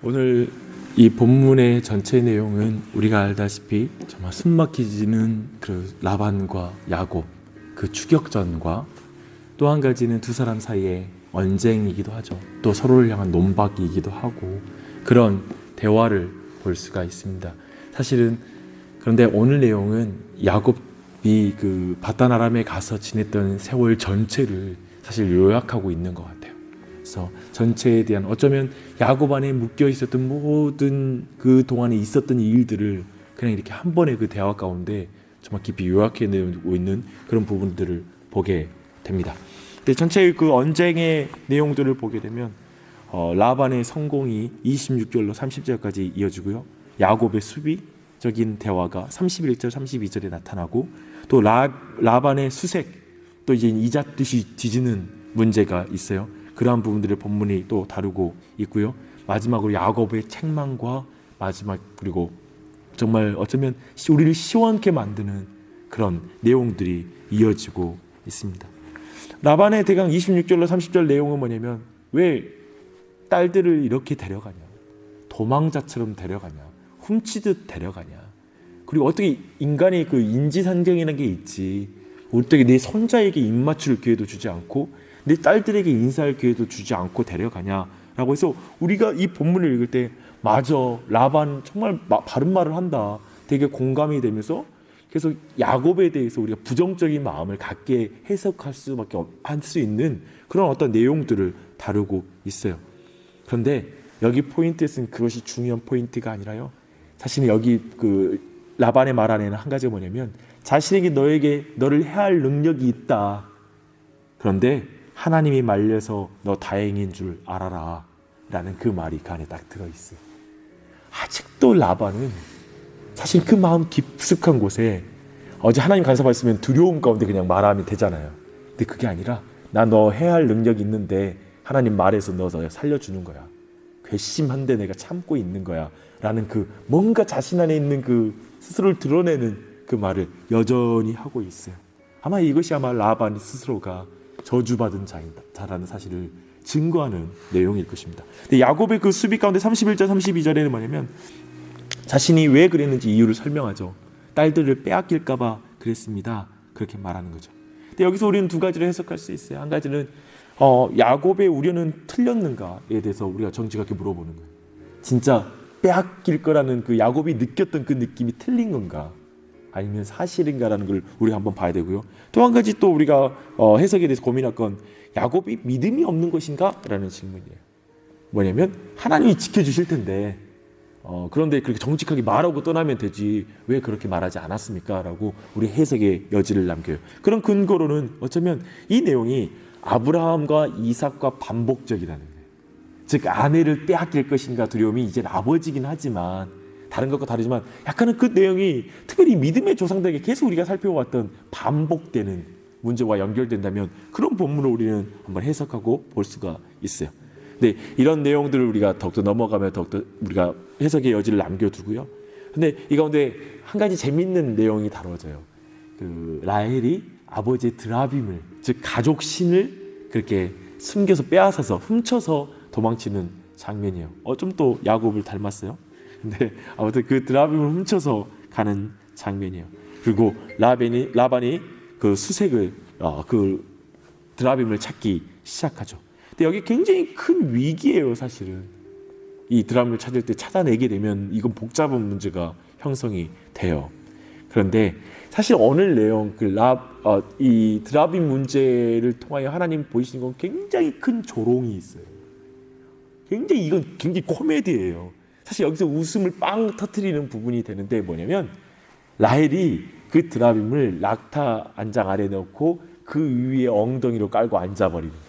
오늘 이 본문의 전체 내용은 우리가 알다시피 정말 숨막히지는 그 라반과 야곱 그 추격전과 또 한 가지는 두 사람 사이의 언쟁이기도 하죠. 또 서로를 향한 논박이기도 하고 그런 대화를 볼 수가 있습니다. 사실은 그런데 오늘 내용은 야곱이 그 바단 아람에 가서 지냈던 세월 전체를 사실 요약하고 있는 것 같아요. 그래서 전체에 대한 어쩌면 야곱 안에 묶여 있었던 모든 그 동안에 있었던 일들을 그냥 이렇게 한 번의 그 대화 가운데 정말 깊이 요약해내고 있는 그런 부분들을 보게 됩니다. 근데 전체의 그 언쟁의 내용들을 보게 되면 라반의 성공이 26절로 30절까지 이어지고요. 야곱의 수비적인 대화가 31절, 32절에 나타나고 또 라반의 수색, 또 이제 이잣듯이 뒤지는 문제가 있어요. 그러한 부분들을 본문이 또 다루고 있고요. 마지막으로 야곱의 책망과 마지막 그리고 정말 어쩌면 우리를 시원케 만드는 그런 내용들이 이어지고 있습니다. 라반의 대강 26절로 30절 내용은 뭐냐면 왜 딸들을 이렇게 데려가냐, 도망자처럼 데려가냐, 훔치듯 데려가냐, 그리고 어떻게 인간의 그 인지상정이라는 게 있지, 어떻게 내 손자에게 입맞출 기회도 주지 않고 내 딸들에게 인사할 기회도 주지 않고 데려가냐라고 해서 우리가 이 본문을 읽을 때 맞아, 라반 정말 바른 말을 한다, 되게 공감이 되면서 계속 야곱에 대해서 우리가 부정적인 마음을 갖게 해석할 수밖에 할 수 있는 그런 어떤 내용들을 다루고 있어요. 그런데 여기 포인트에서는 그것이 중요한 포인트가 아니라요, 자신이 여기 그 라반의 말 안에는 한 가지가 뭐냐면 자신에게 너를 해할 능력이 있다, 그런데 하나님이 말려서 너 다행인 줄 알아라 라는 그 말이 그 안에 딱 들어있어요. 아직도 라반은 사실 그 마음 깊숙한 곳에 어제 하나님 간섭하셨으면 두려움 가운데 그냥 말하면 되잖아요. 근데 그게 아니라 나 너 해야 할 능력이 있는데 하나님 말해서 너 살려주는 거야, 괘씸한데 내가 참고 있는 거야 라는 그 뭔가 자신 안에 있는 그 스스로를 드러내는 그 말을 여전히 하고 있어요. 아마 이것이 아마 라반 스스로가 저주받은 자라는 사실을 증거하는 내용일 것입니다. 근데 야곱의 그 수비 가운데 31절 32절에는 뭐냐면 자신이 왜 그랬는지 이유를 설명하죠. 딸들을 빼앗길까 봐 그랬습니다, 그렇게 말하는 거죠. 근데 여기서 우리는 두 가지를 해석할 수 있어요. 한 가지는 야곱의 우려는 틀렸는가에 대해서 우리가 정직하게 물어보는 거예요. 진짜 빼앗길 거라는 그 야곱이 느꼈던 그 느낌이 틀린 건가, 아니면 사실인가라는 걸 우리가 한번 봐야 되고요. 또 한 가지 또 우리가 해석에 대해서 고민할 건 야곱이 믿음이 없는 것인가? 라는 질문이에요. 뭐냐면 하나님이 지켜주실 텐데 그런데 그렇게 정직하게 말하고 떠나면 되지 왜 그렇게 말하지 않았습니까? 라고 우리 해석의 여지를 남겨요. 그런 근거로는 어쩌면 이 내용이 아브라함과 이삭과 반복적이라는 거예요. 즉 아내를 빼앗길 것인가 두려움이 이제 아버지긴 하지만 다른 것과 다르지만 약간은 그 내용이 특별히 믿음의 조상들에게 계속 우리가 살펴왔던 반복되는 문제와 연결된다면 그런 본문을 우리는 한번 해석하고 볼 수가 있어요. 근데 이런 내용들을 우리가 더욱더 넘어가면 더욱더 우리가 해석의 여지를 남겨두고요. 근데 이 가운데 한 가지 재밌는 내용이 다뤄져요. 그 라헬이 아버지의 드라빔을, 즉 가족 신을 그렇게 숨겨서 빼앗아서 훔쳐서 도망치는 장면이에요. 좀 또 야곱을 닮았어요. 근데 아무튼 그 드라빔을 훔쳐서 가는 장면이에요. 그리고 라반이 그 수색을 그 드라빔을 찾기 시작하죠. 근데 여기 굉장히 큰 위기예요. 사실은 이 드라빔을 찾을 때 찾아내게 되면 이건 복잡한 문제가 형성이 돼요. 그런데 사실 오늘 내용 이 드라빔 문제를 통하여 하나님 보이시는 건 굉장히 큰 조롱이 있어요. 이건 굉장히 코미디예요. 사실 여기서 웃음을 빵 터뜨리는 부분이 되는데 뭐냐면 라헬이 그 드라빔을 낙타 안장 아래 넣고 그 위에 엉덩이로 깔고 앉아버립니다.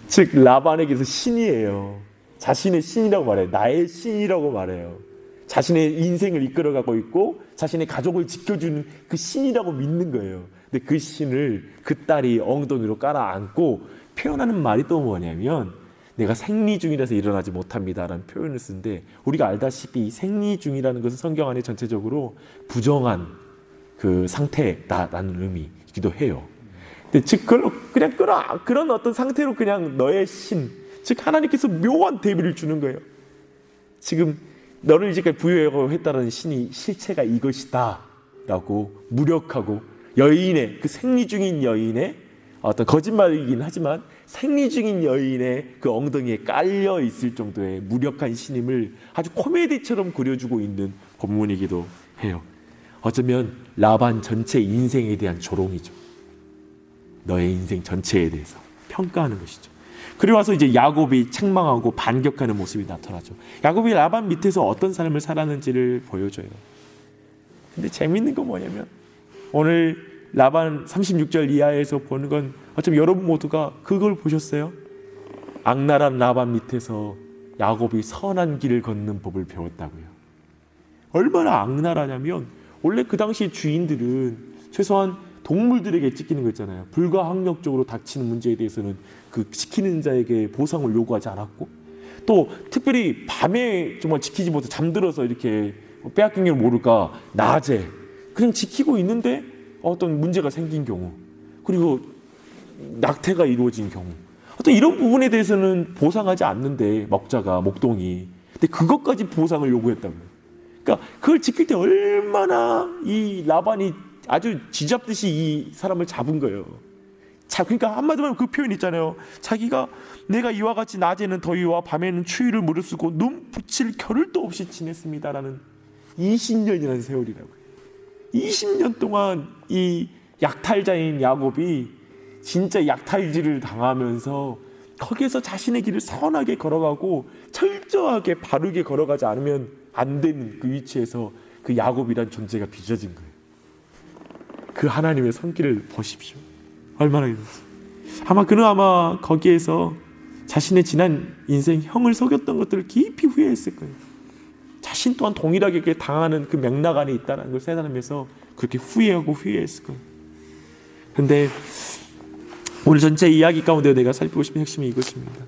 즉 라반에게서 신이에요. 자신의 신이라고 말해요. 나의 신이라고 말해요. 자신의 인생을 이끌어가고 있고 자신의 가족을 지켜주는 그 신이라고 믿는 거예요. 근데 그 신을 그 딸이 엉덩이로 깔아 안고 표현하는 말이 또 뭐냐면 내가 생리 중이라서 일어나지 못합니다라는 표현을 쓰는데 우리가 알다시피 이 생리 중이라는 것은 성경 안에 전체적으로 부정한 그 상태다라는 의미이기도 해요. 근데 즉 그런 어떤 상태로 그냥 너의 신, 즉 하나님께서 묘한 대비를 주는 거예요. 지금 너를 이제까지 부유하고 했다는 신이 실체가 이것이다 라고 무력하고 여인의 그 생리 중인 여인의 어떤 거짓말이긴 하지만 생리 중인 여인의 그 엉덩이에 깔려 있을 정도의 무력한 신임을 아주 코미디처럼 그려주고 있는 본문이기도 해요. 어쩌면 라반 전체 인생에 대한 조롱이죠. 너의 인생 전체에 대해서 평가하는 것이죠. 그리고 와서 이제 야곱이 책망하고 반격하는 모습이 나타나죠. 야곱이 라반 밑에서 어떤 삶을 살았는지를 보여줘요. 근데 재밌는 건 뭐냐면 오늘 라반 36절 이하에서 보는 건 어쩌면 여러분 모두가 그걸 보셨어요? 악랄한 라반 밑에서 야곱이 선한 길을 걷는 법을 배웠다고요. 얼마나 악랄하냐면 원래 그 당시 주인들은 최소한 동물들에게 찢기는 거 있잖아요. 불가항력적으로 닥치는 문제에 대해서는 그 지키는 자에게 보상을 요구하지 않았고, 또 특별히 밤에 정말 지키지 못해 잠들어서 이렇게 빼앗긴 게 모를까 낮에 그냥 지키고 있는데 어떤 문제가 생긴 경우, 그리고 낙태가 이루어진 경우, 어떤 이런 부분에 대해서는 보상하지 않는데 먹자가 목동이, 근데 그것까지 보상을 요구했다고요. 그러니까 그걸 지킬 때 얼마나 이 라반이 아주 쥐잡듯이 이 사람을 잡은 거예요. 자, 그러니까 한마디로 하면 그 표현 있잖아요. 자기가 내가 이와 같이 낮에는 더위와 밤에는 추위를 무릅쓰고 눈 붙일 겨를도 없이 지냈습니다라는 20년이라는 세월이라고요. 20년 동안 이 약탈자인 야곱이 진짜 약탈질을 당하면서 거기에서 자신의 길을 선하게 걸어가고 철저하게 바르게 걸어가지 않으면 안 되는 그 위치에서 그 야곱이란 존재가 빚어진 거예요. 그 하나님의 손길을 보십시오. 얼마나 이런지. 아마 그는 거기에서 자신의 지난 인생 형을 속였던 것들을 깊이 후회했을 거예요. 자신 또한 동일하게 그렇게 당하는 그 맥락 안에 있다는 걸 생각하면서 그렇게 후회하고 후회했을 거예요. 그런데 오늘 전체 이야기 가운데 내가 살피고 싶은 핵심이 이것입니다.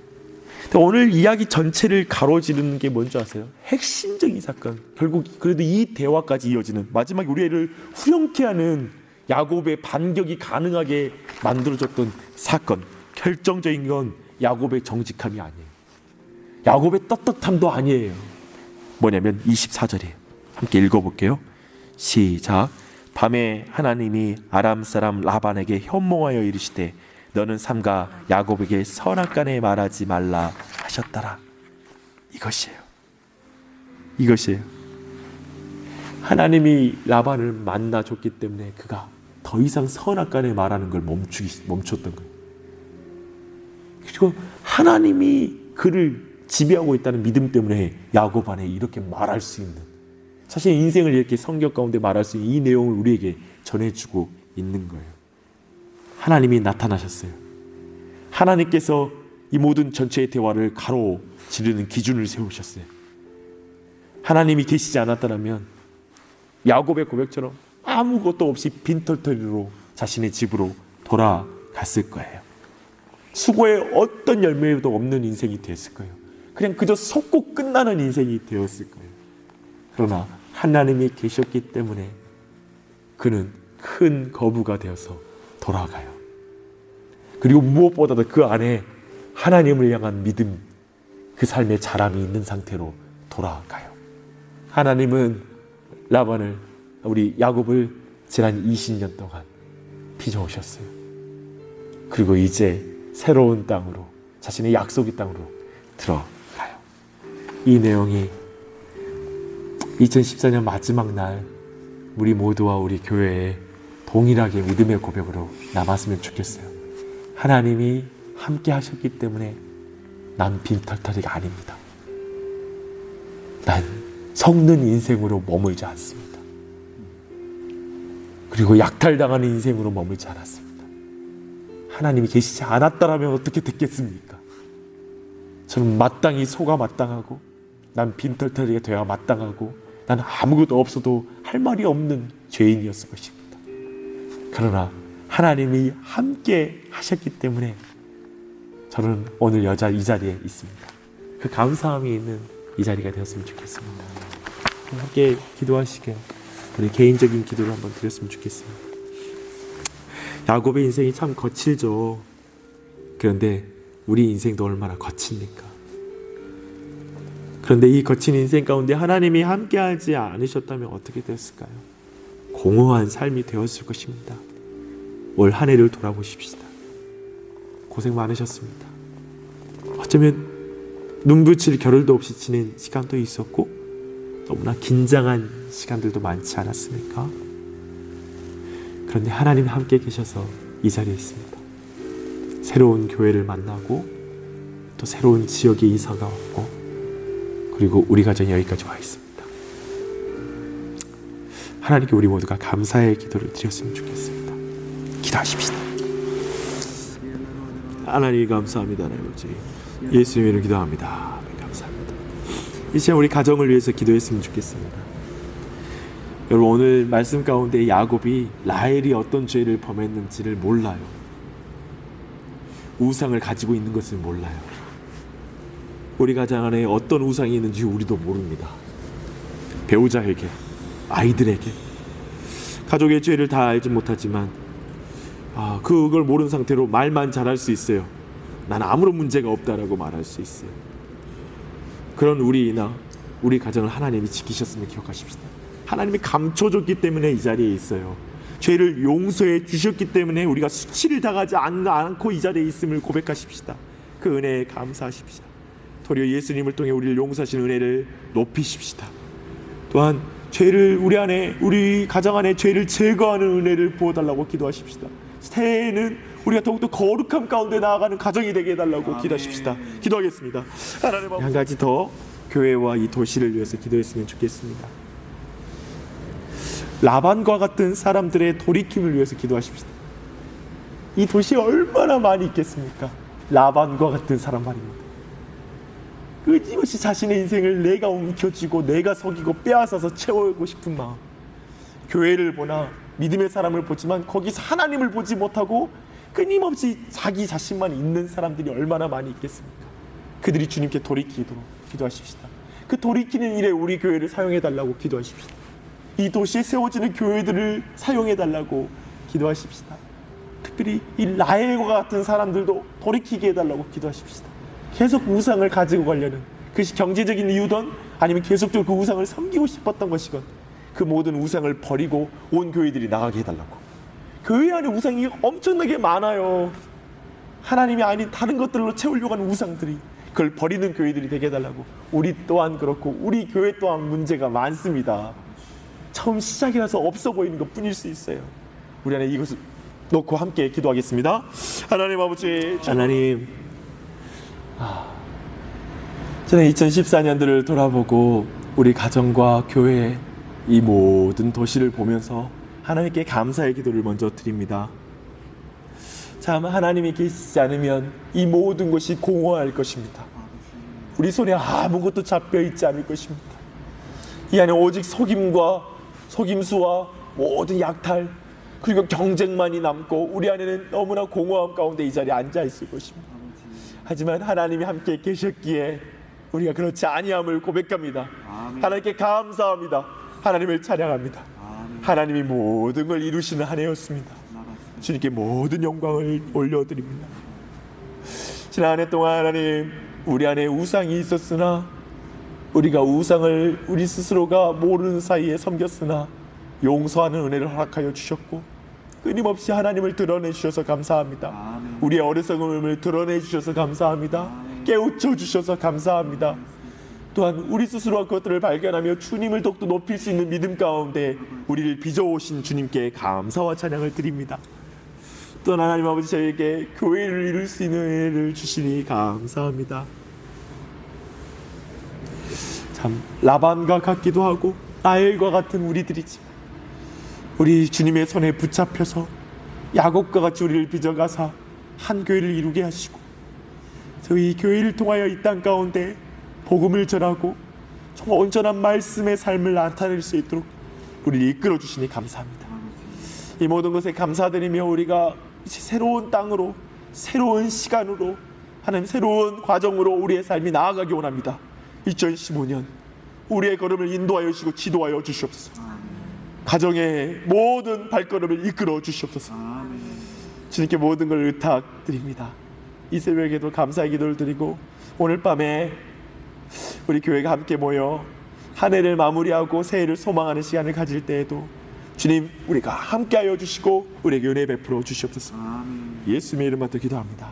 오늘 이야기 전체를 가로지르는 게 뭔지 아세요? 핵심적인 사건. 결국 그래도 이 대화까지 이어지는 마지막에 우리를 후렴케 하는 야곱의 반격이 가능하게 만들어졌던 사건. 결정적인 건 야곱의 정직함이 아니에요. 야곱의 떳떳함도 아니에요. 뭐냐면 24절이에요. 함께 읽어볼게요. 시작. 밤에 하나님이 아람 사람 라반에게 현몽하여 이르시되 너는 삼가 야곱에게 선악간에 말하지 말라 하셨더라. 이것이에요. 하나님이 라반을 만나줬기 때문에 그가 더 이상 선악간에 말하는 걸 멈췄던 거예요. 그리고 하나님이 그를 지배하고 있다는 믿음 때문에 야곱 안에 이렇게 말할 수 있는, 자신의 인생을 이렇게 성경 가운데 말할 수 있는 이 내용을 우리에게 전해주고 있는 거예요. 하나님이 나타나셨어요. 하나님께서 이 모든 전체의 대화를 가로지르는 기준을 세우셨어요. 하나님이 계시지 않았다면 야곱의 고백처럼 아무것도 없이 빈털터리로 자신의 집으로 돌아갔을 거예요. 수고의 어떤 열매도 없는 인생이 됐을 거예요. 그냥 그저 속고 끝나는 인생이 되었을 거예요. 그러나 하나님이 계셨기 때문에 그는 큰 거부가 되어서 돌아가요. 그리고 무엇보다도 그 안에 하나님을 향한 믿음, 그 삶의 자람이 있는 상태로 돌아가요. 하나님은 라반을, 우리 야곱을 지난 20년 동안 빚어오셨어요. 그리고 이제 새로운 땅으로, 자신의 약속의 땅으로 들어가요. 이 내용이 2014년 마지막 날 우리 모두와 우리 교회에 동일하게 믿음의 고백으로 남았으면 좋겠어요. 하나님이 함께 하셨기 때문에 난 빈털터리가 아닙니다. 난 썩는 인생으로 머물지 않습니다. 그리고 약탈당하는 인생으로 머물지 않았습니다. 하나님이 계시지 않았다라면 어떻게 됐겠습니까? 저는 마땅히 속아 마땅하고, 난 빈털터리가 되어야 마땅하고, 나는 아무것도 없어도 할 말이 없는 죄인이었을 것입니다. 그러나 하나님이 함께 하셨기 때문에 저는 오늘 이 자리에 있습니다. 그 감사함이 있는 이 자리가 되었으면 좋겠습니다. 함께 기도하시게, 우리 개인적인 기도를 한번 드렸으면 좋겠습니다. 야곱의 인생이 참 거칠죠. 그런데 우리 인생도 얼마나 거칩니까? 그런데 이 거친 인생 가운데 하나님이 함께하지 않으셨다면 어떻게 됐을까요? 공허한 삶이 되었을 것입니다. 올 한 해를 돌아보십시다. 고생 많으셨습니다. 어쩌면 눈붙일 겨를도 없이 지낸 시간도 있었고 너무나 긴장한 시간들도 많지 않았습니까? 그런데 하나님 함께 계셔서 이 자리에 있습니다. 새로운 교회를 만나고 또 새로운 지역에 이사가 왔고 그리고 우리 가정이 여기까지 와 있습니다. 하나님께 우리 모두가 감사의 기도를 드렸으면 좋겠습니다. 기도하십시다. 하나님 감사합니다. 하나님 아버지 예수님 이름으로 기도합니다. 감사합니다. 이 시간 우리 가정을 위해서 기도했으면 좋겠습니다. 여러분 오늘 말씀 가운데 야곱이 라헬이 어떤 죄를 범했는지를 몰라요. 우상을 가지고 있는 것을 몰라요. 우리 가정 안에 어떤 우상이 있는지 우리도 모릅니다. 배우자에게, 아이들에게 가족의 죄를 다 알지 못하지만 그걸 모르는 상태로 말만 잘할 수 있어요. 난 아무런 문제가 없다라고 말할 수 있어요. 그런 우리나 우리 가정을 하나님이 지키셨음을 기억하십시다. 하나님이 감춰줬기 때문에 이 자리에 있어요. 죄를 용서해 주셨기 때문에 우리가 수치를 당하지 않고 이 자리에 있음을 고백하십시다. 그 은혜에 감사하십시다. 도리어 예수님을 통해 우리를 용서하시는 은혜를 높이십시다. 또한 죄를 우리 가정 안에 죄를 제거하는 은혜를 부어달라고 기도하십시다. 새해에는 우리가 더욱더 거룩함 가운데 나아가는 가정이 되게 해달라고 기도하십시다. 기도하겠습니다. 하나님 한 가지 더 교회와 이 도시를 위해서 기도했으면 좋겠습니다. 라반과 같은 사람들의 돌이킴을 위해서 기도하십시다. 이 도시에 얼마나 많이 있겠습니까? 라반과 같은 사람 말입니다. 끊임없이 자신의 인생을 내가 움켜쥐고 내가 속이고 빼앗아서 채우고 싶은 마음. 교회를 보나 믿음의 사람을 보지만 거기서 하나님을 보지 못하고 끊임없이 자기 자신만 있는 사람들이 얼마나 많이 있겠습니까? 그들이 주님께 돌이키도록 기도하십시다. 그 돌이키는 일에 우리 교회를 사용해달라고 기도하십시다. 이 도시에 세워지는 교회들을 사용해달라고 기도하십시다. 특별히 이 라헬과 같은 사람들도 돌이키게 해달라고 기도하십시다. 계속 우상을 가지고 가려는 그것이 경제적인 이유든 아니면 계속적으로 그 우상을 섬기고 싶었던 것이건 그 모든 우상을 버리고 온 교회들이 나가게 해달라고. 교회 안에 우상이 엄청나게 많아요. 하나님이 아닌 다른 것들로 채우려고 하는 우상들이, 그걸 버리는 교회들이 되게 해달라고. 우리 또한 그렇고 우리 교회 또한 문제가 많습니다. 처음 시작이라서 없어 보이는 것 뿐일 수 있어요. 우리 안에 이것을 놓고 함께 기도하겠습니다. 하나님 아버지, 하나님, 저는 2014년들을 돌아보고 우리 가정과 교회 이 모든 도시를 보면서 하나님께 감사의 기도를 먼저 드립니다. 참 하나님이 계시지 않으면 이 모든 것이 공허할 것입니다. 우리 손에 아무것도 잡혀있지 않을 것입니다. 이 안에 오직 속임과 속임수와 모든 약탈 그리고 경쟁만이 남고 우리 안에는 너무나 공허함 가운데 이 자리에 앉아있을 것입니다. 하지만 하나님이 함께 계셨기에 우리가 그렇지 아니함을 고백합니다. 하나님께 감사합니다. 하나님을 찬양합니다. 하나님이 모든 걸 이루시는 한 해였습니다. 주님께 모든 영광을 올려드립니다. 지난 한 해 동안 하나님, 우리 안에 우상이 있었으나 우리가 우상을 우리 스스로가 모르는 사이에 섬겼으나 용서하는 은혜를 허락하여 주셨고 끊임없이 하나님을 드러내 주셔서 감사합니다. 우리의 어리석음을 드러내 주셔서 감사합니다. 깨우쳐 주셔서 감사합니다. 또한 우리 스스로가 그것들을 발견하며 주님을 더욱더 높일 수 있는 믿음 가운데 우리를 빚어오신 주님께 감사와 찬양을 드립니다. 또한 하나님 아버지, 저에게 교회를 이룰 수 있는 은혜를 주시니 감사합니다. 참 라반과 같기도 하고 라헬과 같은 우리들이지만 우리 주님의 손에 붙잡혀서 야곱과 같이 우리를 빚어가사 한 교회를 이루게 하시고 저희 교회를 통하여 이 땅 가운데 복음을 전하고 정말 온전한 말씀의 삶을 나타낼 수 있도록 우리를 이끌어 주시니 감사합니다. 이 모든 것에 감사드리며 우리가 이제 새로운 땅으로, 새로운 시간으로, 하나님 새로운 과정으로 우리의 삶이 나아가기 원합니다. 2015년 우리의 걸음을 인도하여 주시고 지도하여 주시옵소서. 가정의 모든 발걸음을 이끌어 주시옵소서. 주님께 모든 걸 의탁드립니다. 이 새벽에도 감사의 기도를 드리고 오늘 밤에 우리 교회가 함께 모여 한 해를 마무리하고 새해를 소망하는 시간을 가질 때에도 주님 우리가 함께하여 주시고 우리에게 은혜 베풀어 주시옵소서. 예수님의 이름으로 기도합니다.